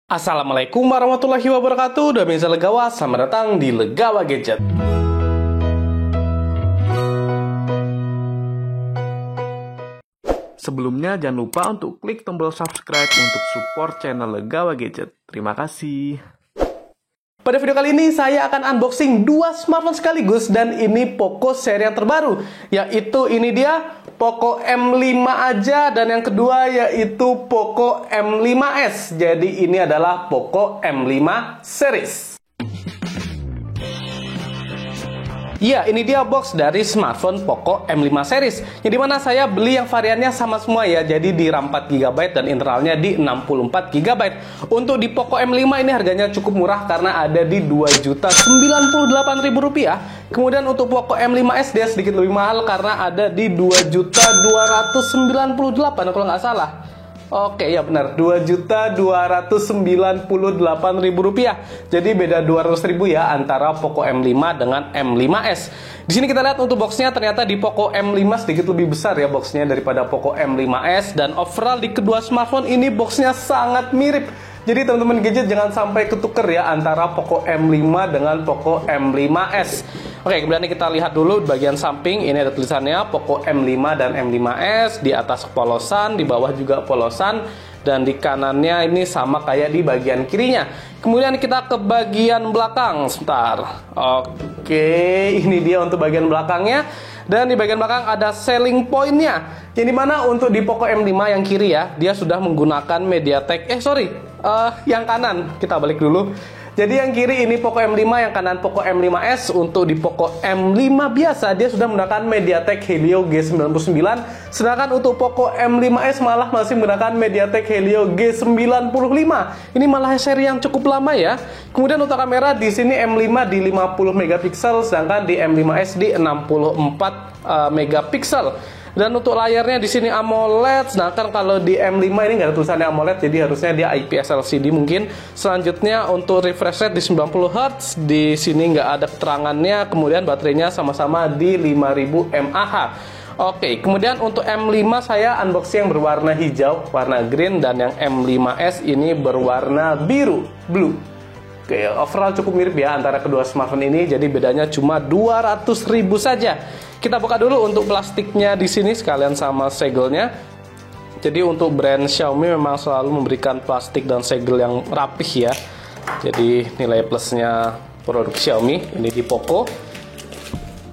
Assalamualaikum warahmatullahi wabarakatuh. Udah bisa Legawa, selamat datang di Legawa Gadget. Sebelumnya jangan lupa untuk klik tombol subscribe untuk support channel Legawa Gadget. Terima kasih. Pada video kali ini saya akan unboxing dua smartphone sekaligus, dan ini Poco seri yang terbaru, yaitu ini dia Poco M5 aja, dan yang kedua yaitu Poco M5s. Jadi ini adalah Poco M5 series. Ya, ini dia box dari smartphone Poco M5 series, yang dimana saya beli yang variannya sama semua ya. Jadi di RAM 4GB dan internalnya di 64GB. Untuk di Poco M5 ini harganya cukup murah karena ada di Rp2.098.000. Kemudian untuk Poco M5s dia sedikit lebih mahal karena ada di Rp2.298.000 kalau nggak salah. Oke, ya benar, Rp2.298.000. Jadi beda 200.000 ya antara Poco M5 dengan M5s. Di sini kita lihat untuk boxnya, ternyata di Poco M5 sedikit lebih besar ya boxnya daripada Poco M5s, dan overall di kedua smartphone ini boxnya sangat mirip. Jadi teman-teman gadget jangan sampai ketuker ya antara Poco M5 dengan Poco M5s. Oke, kemudian kita lihat dulu di bagian samping. Ini ada tulisannya Poco M5 dan M5s. Di atas polosan, di bawah juga polosan, dan di kanannya ini sama kayak di bagian kirinya. Kemudian kita ke bagian belakang sebentar. Oke, ini dia untuk bagian belakangnya. Dan di bagian belakang ada selling point-nya, yang dimana untuk di Poco M5 yang kiri ya, dia sudah menggunakan MediaTek. Yang kanan kita balik dulu. Jadi yang kiri ini Poco M5, yang kanan Poco M5s. Untuk di Poco M5 biasa dia sudah menggunakan MediaTek Helio G99, sedangkan untuk Poco M5s malah masih menggunakan MediaTek Helio G95. Ini malah seri yang cukup lama ya. Kemudian untuk kamera di sini M5 di 50 megapiksel, sedangkan di M5s di 64 megapiksel. Dan untuk layarnya di sini AMOLED, sedangkan kalau di M5 ini nggak ada tulisannya AMOLED, jadi harusnya dia IPS LCD mungkin. Selanjutnya untuk refresh rate di 90 Hz, di sini nggak ada keterangannya. Kemudian baterainya sama-sama di 5000 mAh. Oke, kemudian untuk M5 saya unboxing yang berwarna hijau, warna green, dan yang M5s ini berwarna biru, blue. Oke, overall cukup mirip ya antara kedua smartphone ini, jadi bedanya cuma 200.000 saja. Kita buka dulu untuk plastiknya di sini sekalian sama segelnya. Jadi untuk brand Xiaomi memang selalu memberikan plastik dan segel yang rapih ya. Jadi nilai plusnya produk Xiaomi ini di Poco.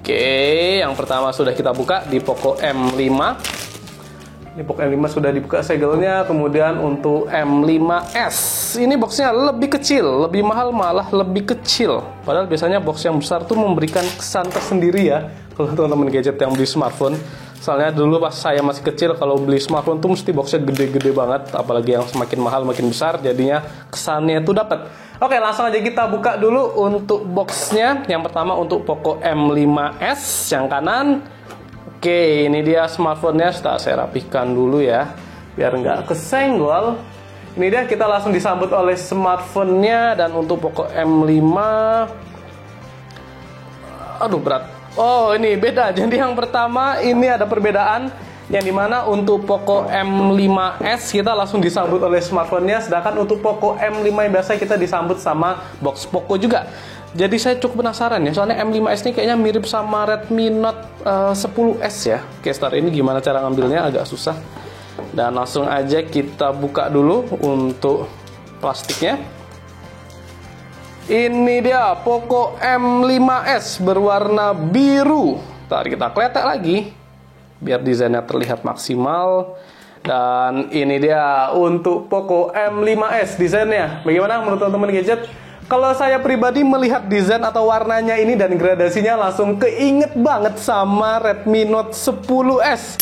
Oke, yang pertama sudah kita buka di Poco M5. Ini Poco M5 sudah dibuka segelnya. Kemudian untuk M5s, ini boxnya lebih kecil, lebih mahal malah lebih kecil. Padahal biasanya box yang besar tuh memberikan kesan tersendiri ya kalau teman-teman gadget yang beli smartphone. Soalnya dulu pas saya masih kecil, kalau beli smartphone tuh mesti boxnya gede-gede banget. Apalagi yang semakin mahal makin besar, jadinya kesannya tuh dapat. Oke, langsung aja kita buka dulu untuk boxnya. Yang pertama untuk Poco M5s yang kanan. Oke, ini dia smartphone-nya. Saya rapihkan dulu ya, biar nggak kesenggol. Ini dia, kita langsung disambut oleh smartphone-nya. Dan untuk Poco M5, aduh berat. Oh, ini beda. Jadi yang pertama ini ada perbedaan, yang dimana untuk Poco M5s kita langsung disambut oleh smartphone-nya, sedangkan untuk Poco M5 yang biasa kita disambut sama box Poco juga. Jadi saya cukup penasaran ya, soalnya M5s ini kayaknya mirip sama Redmi Note 10s ya. Oke, start ini gimana cara ngambilnya, agak susah. Dan langsung aja kita buka dulu untuk plastiknya. Ini dia Poco M5s berwarna biru. Ntar kita kletek lagi biar desainnya terlihat maksimal. Dan ini dia untuk Poco M5s desainnya. Bagaimana menurut teman-teman gadget? Kalau saya pribadi melihat desain atau warnanya ini dan gradasinya langsung keinget banget sama Redmi Note 10s.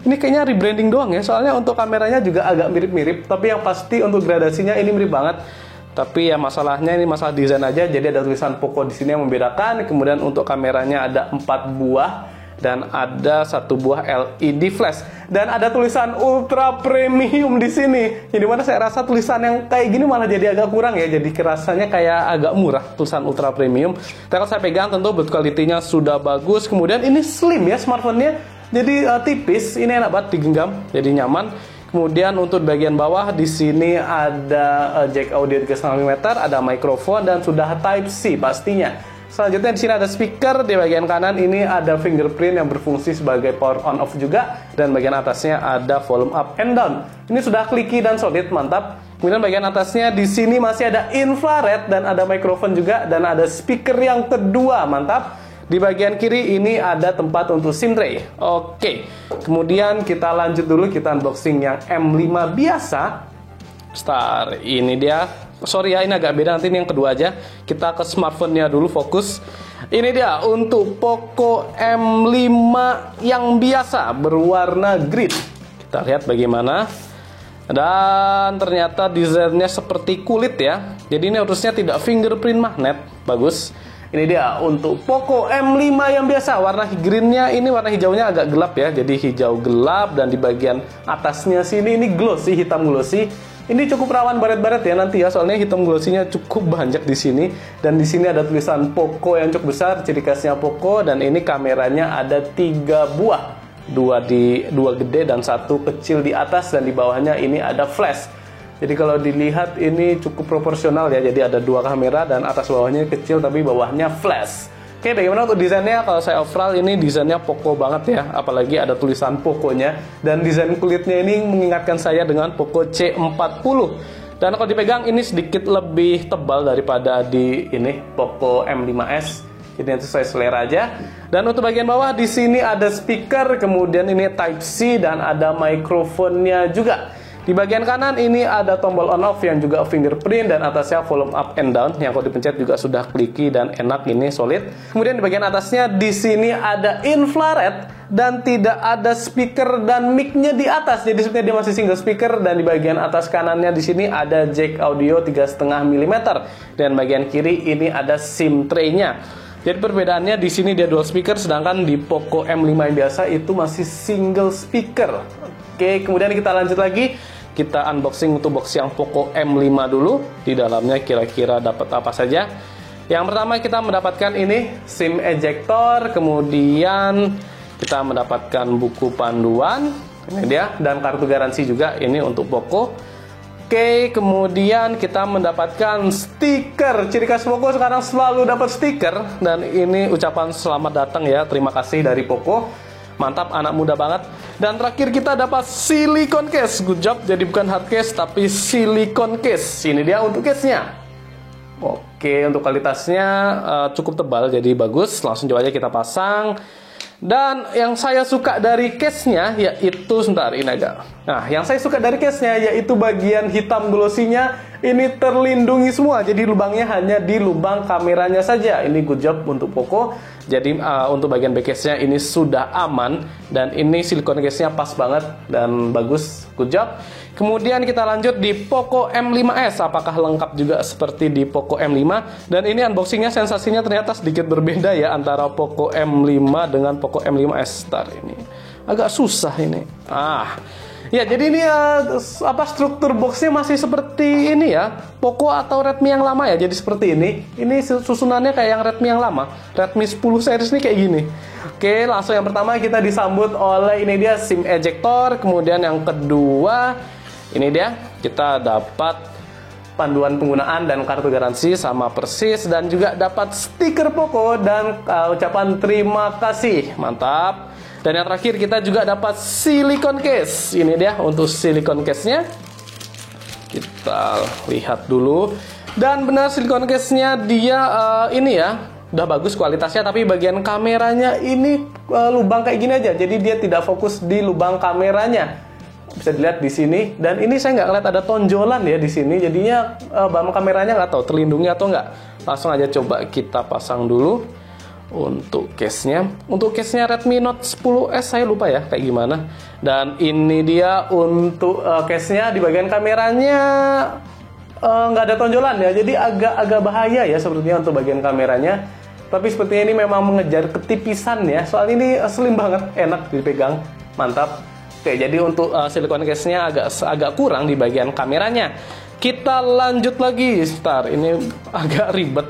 Ini kayaknya rebranding doang ya, soalnya untuk kameranya juga agak mirip-mirip, tapi yang pasti untuk gradasinya ini mirip banget. Tapi ya masalahnya ini masalah desain aja, jadi ada tulisan Poco di sini yang membedakan. Kemudian untuk kameranya ada 4 buah dan ada 1 buah LED flash, dan ada tulisan ultra premium di sini. Jadi mana saya rasa tulisan yang kayak gini malah jadi agak kurang ya, jadi kerasanya kayak agak murah tulisan ultra premium. Tapi kalau saya pegang tentu build quality-nya sudah bagus. Kemudian ini slim ya smartphone-nya, jadi tipis, ini enak banget digenggam, jadi nyaman. Kemudian untuk bagian bawah di sini ada jack audio 3,5 mm, ada mikrofon dan sudah Type C pastinya. Selanjutnya di sini ada speaker, di bagian kanan ini ada fingerprint yang berfungsi sebagai power on off juga, dan bagian atasnya ada volume up and down. Ini sudah clicky dan solid, mantap. Kemudian bagian atasnya di sini masih ada infrared dan ada mikrofon juga, dan ada speaker yang kedua, mantap. Di bagian kiri ini ada tempat untuk SIM tray. Oke. Kemudian kita lanjut dulu, kita unboxing yang M5 biasa. Star, ini dia. Sorry ya, ini agak beda, nanti ini yang kedua aja. Kita ke smartphone-nya dulu, fokus. Ini dia untuk Poco M5 yang biasa berwarna green. Kita lihat bagaimana. Dan ternyata desainnya seperti kulit ya. Jadi ini harusnya tidak fingerprint magnet. Bagus. Ini dia untuk Poco M5 yang biasa. Warna greennya ini, warna hijaunya agak gelap ya. Jadi hijau gelap, dan di bagian atasnya sini ini glossy, hitam glossy. Ini cukup rawan baret-baret ya nanti ya, soalnya hitam glossy-nya cukup banyak di sini. Dan di sini ada tulisan Poco yang cukup besar, ciri khasnya Poco. Dan ini kameranya ada 3 buah, dua gede dan 1 kecil di atas, dan di bawahnya ini ada flash. Jadi kalau dilihat ini cukup proporsional ya, jadi ada 2 kamera dan atas bawahnya kecil tapi bawahnya flash. Oke, bagaimana untuk desainnya? Kalau saya overall ini desainnya Poco banget ya, apalagi ada tulisan Poco-nya, dan desain kulitnya ini mengingatkan saya dengan Poco C40. Dan kalau dipegang ini sedikit lebih tebal daripada di ini Poco M5s. Jadi nanti saya selera aja. Dan untuk bagian bawah di sini ada speaker, kemudian ini Type C dan ada mikrofonnya juga. Di bagian kanan ini ada tombol on off yang juga fingerprint, dan atasnya volume up and down yang kalau dipencet juga sudah clicky dan enak, ini solid. Kemudian di bagian atasnya di sini ada infrared dan tidak ada speaker dan mic-nya di atas. Jadi sebenarnya dia masih single speaker, dan di bagian atas kanannya di sini ada jack audio 3,5 mm, dan bagian kiri ini ada SIM tray-nya. Jadi perbedaannya di sini dia dual speaker, sedangkan di Poco M5 yang biasa itu masih single speaker. Oke, kemudian kita lanjut lagi. Kita unboxing untuk box yang Poco M5 dulu. Di dalamnya kira-kira dapat apa saja. Yang pertama kita mendapatkan ini SIM ejector, kemudian kita mendapatkan buku panduan, ini dia, dan kartu garansi juga ini untuk Poco. Oke, kemudian kita mendapatkan stiker. Ciri khas Poco sekarang selalu dapat stiker, dan ini ucapan selamat datang ya, terima kasih dari Poco. Mantap, anak muda banget. Dan terakhir kita dapat silicone case. Good job, jadi bukan hard case tapi silicone case. Ini dia untuk case-nya. Oke, untuk kualitasnya cukup tebal, jadi bagus. Langsung coba aja kita pasang. Dan yang saya suka dari case-nya yaitu, sebentar, ini agak. Nah, yang saya suka dari case-nya yaitu bagian hitam glossy-nya ini terlindungi semua. Jadi lubangnya hanya di lubang kameranya saja. Ini good job untuk Poco. Jadi untuk bagian back case-nya ini sudah aman, dan ini silikon case-nya pas banget dan bagus. Good job. Kemudian kita lanjut di Poco M5s. Apakah lengkap juga seperti di Poco M5? Dan ini unboxingnya sensasinya ternyata sedikit berbeda ya antara Poco M5 dengan Poco M5s. Ntar ini agak susah ini. Ya, jadi ini struktur boxnya masih seperti ini ya, Poco atau Redmi yang lama ya. Jadi seperti ini. Ini susunannya kayak yang Redmi yang lama. Redmi 10 series ini kayak gini. Oke, langsung yang pertama kita disambut oleh ini dia SIM ejector. Kemudian yang kedua ini dia, kita dapat panduan penggunaan dan kartu garansi sama persis, dan juga dapat stiker Poco dan ucapan terima kasih. Mantap. Dan yang terakhir kita juga dapat silicone case. Ini dia untuk silicone case-nya. Kita lihat dulu. Dan benar silicone case-nya dia ini ya, udah bagus kualitasnya, tapi bagian kameranya ini lubang kayak gini aja. Jadi dia tidak fokus di lubang kameranya. Bisa dilihat di sini, dan ini saya nggak ngeliat ada tonjolan ya di sini, jadinya bam kameranya nggak tahu terlindungi atau nggak. Langsung aja coba kita pasang dulu untuk case-nya. Untuk case-nya Redmi Note 10s saya lupa ya kayak gimana. Dan ini dia untuk case-nya. Di bagian kameranya nggak ada tonjolan ya, jadi agak bahaya ya sepertinya untuk bagian kameranya. Tapi sepertinya ini memang mengejar ketipisan ya, soalnya ini slim banget, enak dipegang, mantap. Oke, jadi untuk silicone case-nya agak kurang di bagian kameranya. Kita lanjut lagi, ini agak ribet.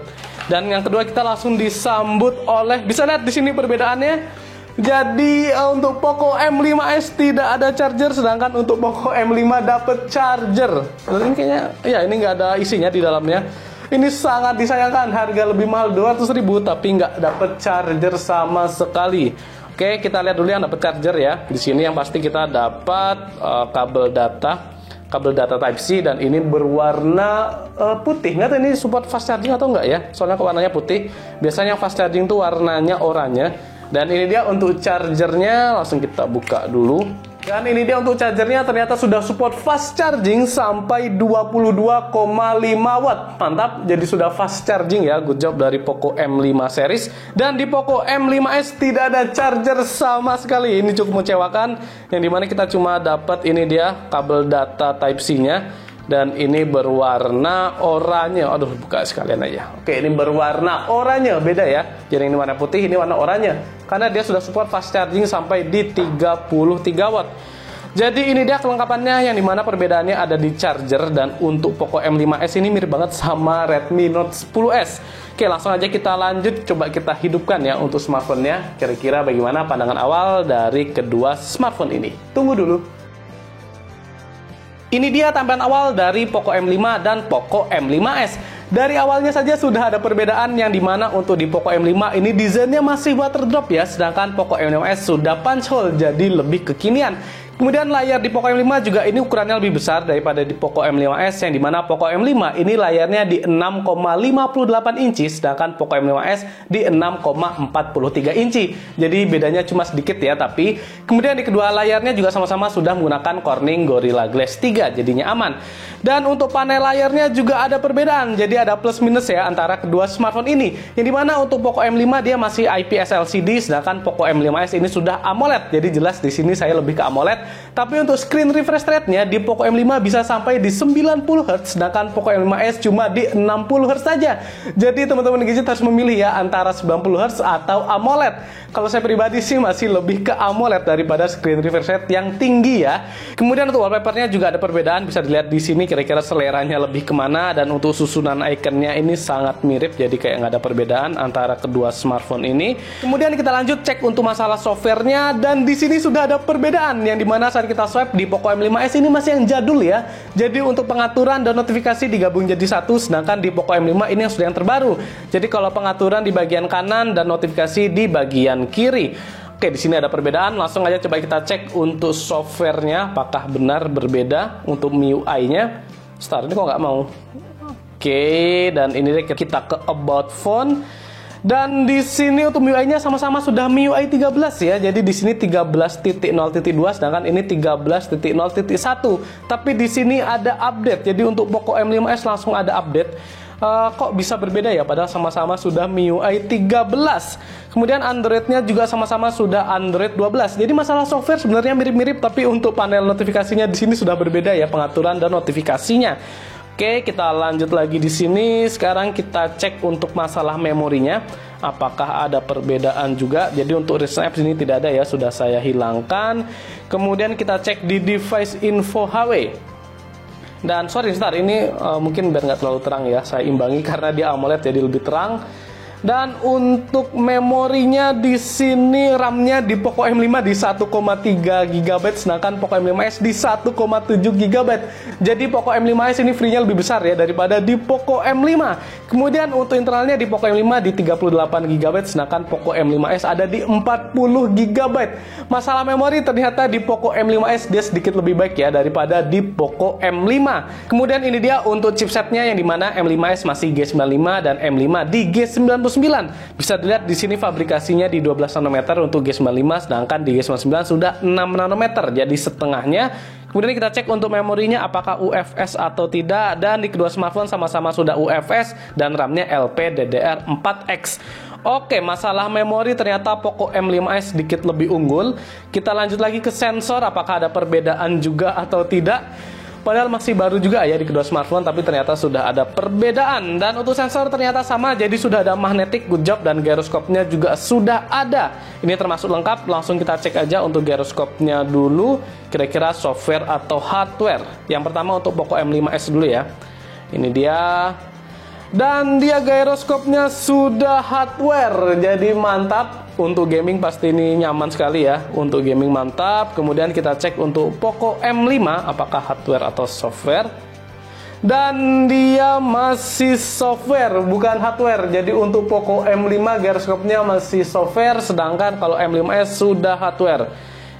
Dan yang kedua kita langsung disambut oleh, bisa lihat di sini perbedaannya. Jadi untuk Poco M5s tidak ada charger, sedangkan untuk Poco M5 dapat charger. Dan ini kayaknya, ya ini nggak ada isinya di dalamnya. Ini sangat disayangkan, harga lebih mahal 200.000 tapi nggak dapat charger sama sekali. Oke, kita lihat dulu yang dapat charger ya. Di sini yang pasti kita dapat kabel data Type C, dan ini berwarna putih. Nggak tahu ini support fast charging atau enggak ya, soalnya kok warnanya putih. Biasanya fast charging tuh warnanya oranye. Dan ini dia untuk chargernya, langsung kita buka dulu. Dan ini dia untuk chargernya, ternyata sudah support fast charging sampai 22,5 watt. Mantap, jadi sudah fast charging ya. Good job dari Poco M5 series. Dan di Poco M5s tidak ada charger sama sekali. Ini cukup mengecewakan, yang dimana kita cuma dapat ini dia kabel data Type C-nya. Dan ini berwarna oranye. Aduh, buka sekalian aja. Oke, ini berwarna oranye, beda ya. Jadi ini warna putih, ini warna oranye. Karena dia sudah support fast charging sampai di 33 watt. Jadi ini dia kelengkapannya, yang dimana perbedaannya ada di charger. Dan untuk Poco M5s ini mirip banget sama Redmi Note 10s. Oke, langsung aja kita lanjut. Coba kita hidupkan ya untuk smartphone-nya. Kira-kira bagaimana pandangan awal dari kedua smartphone ini. Tunggu dulu. Ini dia tampilan awal dari Poco M5 dan Poco M5s. Dari awalnya saja sudah ada perbedaan, yang dimana untuk di Poco M5 ini desainnya masih water drop ya, sedangkan Poco M5s sudah punch hole, jadi lebih kekinian. Kemudian layar di Poco M5 juga ini ukurannya lebih besar daripada di Poco M5s, yang dimana Poco M5 ini layarnya di 6,58 inci, sedangkan Poco M5s di 6,43 inci. Jadi bedanya cuma sedikit ya, tapi kemudian di kedua layarnya juga sama-sama sudah menggunakan Corning Gorilla Glass 3, jadinya aman. Dan untuk panel layarnya juga ada perbedaan, jadi ada plus minus ya antara kedua smartphone ini. Yang dimana untuk Poco M5 dia masih IPS LCD, sedangkan Poco M5s ini sudah AMOLED. Jadi jelas di sini saya lebih ke AMOLED. Tapi untuk screen refresh rate-nya di Poco M5 bisa sampai di 90 Hz, sedangkan Poco M5s cuma di 60 Hz saja. Jadi teman-teman gadget harus memilih ya antara 90 Hz atau AMOLED. Kalau saya pribadi sih masih lebih ke AMOLED daripada screen refresh rate yang tinggi ya. Kemudian untuk wallpaper-nya juga ada perbedaan, bisa dilihat di sini kira-kira seleranya lebih kemana, dan untuk susunan ikonnya ini sangat mirip, jadi kayak nggak ada perbedaan antara kedua smartphone ini. Kemudian kita lanjut cek untuk masalah softwarenya, dan di sini sudah ada perbedaan, yang dimana saat kita swipe di Poco M5s ini masih yang jadul ya. Jadi untuk pengaturan dan notifikasi digabung jadi satu, sedangkan di Poco M5 ini yang sudah yang terbaru. Jadi kalau pengaturan di bagian kanan dan notifikasi di bagian kiri. Oke, di sini ada perbedaan. Langsung aja coba kita cek untuk softwarenya apakah benar berbeda. Untuk MIUI-nya, Star ini kok nggak mau. Oke, dan ini kita ke About Phone. Dan di sini untuk MIUI-nya sama-sama sudah MIUI 13 ya. Jadi di sini 13.0.2, sedangkan ini 13.0.1. Tapi di sini ada update. Jadi untuk Poco M5s langsung ada update. Kok bisa berbeda ya, padahal sama-sama sudah MIUI 13. Kemudian Android-nya juga sama-sama sudah Android 12. Jadi masalah software sebenarnya mirip-mirip, tapi untuk panel notifikasinya di sini sudah berbeda ya, pengaturan dan notifikasinya. Oke, kita lanjut lagi di sini. Sekarang kita cek untuk masalah memorinya, apakah ada perbedaan juga. Jadi untuk recent apps ini tidak ada ya, sudah saya hilangkan. Kemudian kita cek di device info HW. Dan sorry Star, ini mungkin biar nggak terlalu terang ya, saya imbangi karena dia AMOLED jadi lebih terang. Dan untuk memorinya di sini RAM-nya di Poco M5 di 1,3 GB, sedangkan Poco M5s di 1,7 GB. Jadi Poco M5s ini free-nya lebih besar ya daripada di Poco M5. Kemudian untuk internalnya di Poco M5 di 38 GB, sedangkan Poco M5s ada di 40 GB. Masalah memori ternyata di Poco M5s dia sedikit lebih baik ya daripada di Poco M5. Kemudian ini dia untuk chipsetnya, yang dimana M5s masih G95 dan M5 di G99. Bisa dilihat di sini fabrikasinya di 12 nanometer untuk G95, sedangkan di G99 sudah 6 nanometer, jadi setengahnya. Kemudian kita cek untuk memorinya apakah UFS atau tidak, dan di kedua smartphone sama-sama sudah UFS dan RAM-nya LPDDR4X. Oke, masalah memori ternyata Poco M5s sedikit lebih unggul. Kita lanjut lagi ke sensor, apakah ada perbedaan juga atau tidak. Padahal masih baru juga ya di kedua smartphone, tapi ternyata sudah ada perbedaan. Dan untuk sensor ternyata sama, jadi sudah ada magnetic, good job, dan gyroskopnya juga sudah ada. Ini termasuk lengkap, langsung kita cek aja untuk gyroskopnya dulu, kira-kira software atau hardware. Yang pertama untuk Poco M5s dulu ya. Ini dia. Dan dia gyroscope-nya sudah hardware, jadi mantap. Untuk gaming pasti ini nyaman sekali ya. Untuk gaming mantap. Kemudian kita cek untuk Poco M5 apakah hardware atau software. Dan dia masih software, bukan hardware. Jadi untuk Poco M5 gyroscope-nya masih software, sedangkan kalau M5s sudah hardware.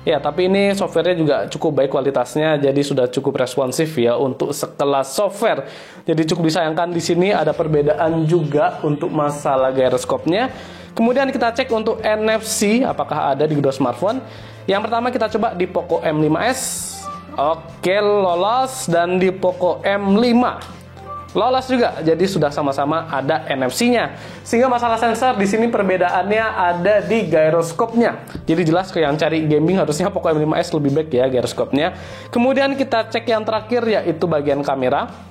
Ya, tapi ini softwarenya juga cukup baik kualitasnya, jadi sudah cukup responsif ya untuk sekelas software. Jadi cukup disayangkan di sini ada perbedaan juga untuk masalah gyroscope-nya. Kemudian kita cek untuk NFC, apakah ada di kedua smartphone. Yang pertama kita coba di Poco M5s. Oke, lolos. Dan di Poco M5 lolos juga, jadi sudah sama-sama ada NFC-nya. Sehingga masalah sensor di sini perbedaannya ada di gyroscope-nya. Jadi jelas ke yang cari gaming harusnya Poco M5s lebih baik ya gyroscope-nya. Kemudian kita cek yang terakhir yaitu bagian kamera.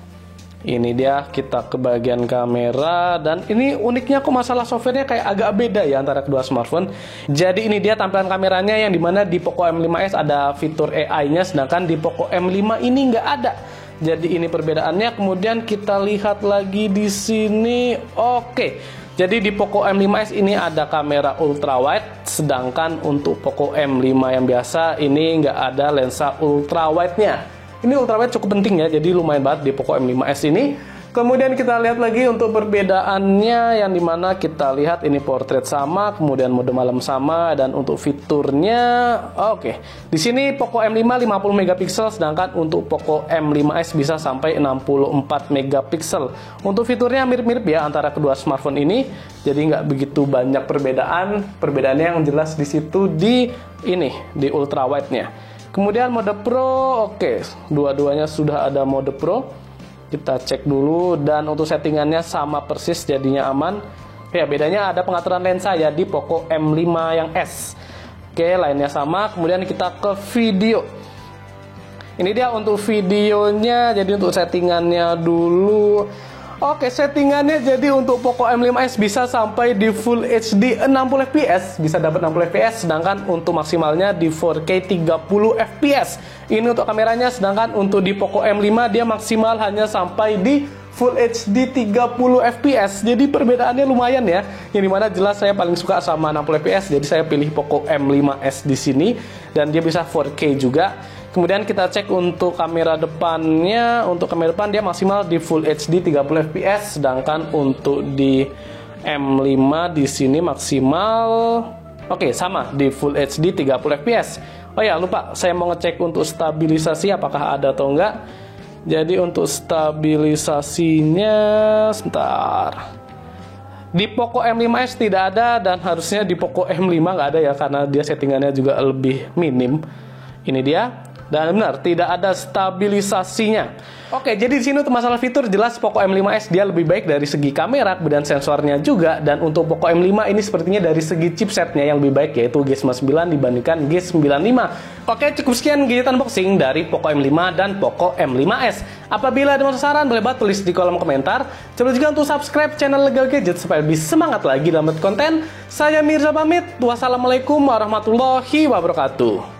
Ini dia, kita ke bagian kamera, dan ini uniknya kok masalah softwarenya kayak agak beda ya antara kedua smartphone. Jadi ini dia tampilan kameranya, yang dimana di Poco M5s ada fitur AI-nya, sedangkan di Poco M5 ini nggak ada. Jadi ini perbedaannya. Kemudian kita lihat lagi di sini. Oke. Jadi di Poco M5s ini ada kamera ultra wide, sedangkan untuk Poco M5 yang biasa ini nggak ada lensa ultra wide-nya. Ini ultra wide cukup penting ya, jadi lumayan banget di Poco M5s ini. Kemudian kita lihat lagi untuk perbedaannya, yang dimana kita lihat ini portrait sama, kemudian mode malam sama, dan untuk fiturnya oke. Di sini Poco M5 50 megapiksel, sedangkan untuk Poco M5s bisa sampai 64 megapiksel. Untuk fiturnya mirip-mirip ya antara kedua smartphone ini, jadi nggak begitu banyak perbedaan. Perbedaannya yang jelas di situ di ini, di ultra wide-nya. Kemudian mode Pro, oke, dua-duanya sudah ada mode Pro. Kita cek dulu, dan untuk settingannya sama persis, jadinya aman. Ya, bedanya ada pengaturan lensa ya di Poco M5 yang S. Oke, lainnya sama. Kemudian kita ke video. Ini dia untuk videonya, jadi untuk settingannya dulu. Oke, settingannya jadi untuk Poco M5s bisa sampai di Full HD 60 fps, bisa dapat 60 fps, sedangkan untuk maksimalnya di 4K 30 fps. Ini untuk kameranya, sedangkan untuk di Poco M5 dia maksimal hanya sampai di Full HD 30 fps. Jadi perbedaannya lumayan ya. Yang dimana jelas saya paling suka sama 60 fps, jadi saya pilih Poco M5s di sini, dan dia bisa 4K juga. Kemudian kita cek untuk kamera depannya. Untuk kamera depan dia maksimal di Full HD 30 fps, sedangkan untuk di M5 di sini maksimal oke, sama di Full HD 30 fps. Oh ya, lupa, saya mau ngecek untuk stabilisasi apakah ada atau enggak. Jadi untuk stabilisasinya sebentar. Di Poco M5s tidak ada, dan harusnya di Poco M5 nggak ada ya, karena dia settingannya juga lebih minim. Ini dia. Dan benar, tidak ada stabilisasinya. Oke, jadi di sini untuk masalah fitur jelas Poco M5s dia lebih baik dari segi kamera, kemudian sensornya juga. Dan untuk Poco M5 ini sepertinya dari segi chipsetnya yang lebih baik, yaitu G99 dibandingkan G95. Oke, cukup sekian gigitan unboxing dari Poco M5 dan Poco M5s. Apabila ada saran, boleh banget tulis di kolom komentar. Jangan lupa juga untuk subscribe channel Legal Gadget supaya lebih semangat lagi dalam konten. Saya Mirza pamit. Wassalamualaikum warahmatullahi wabarakatuh.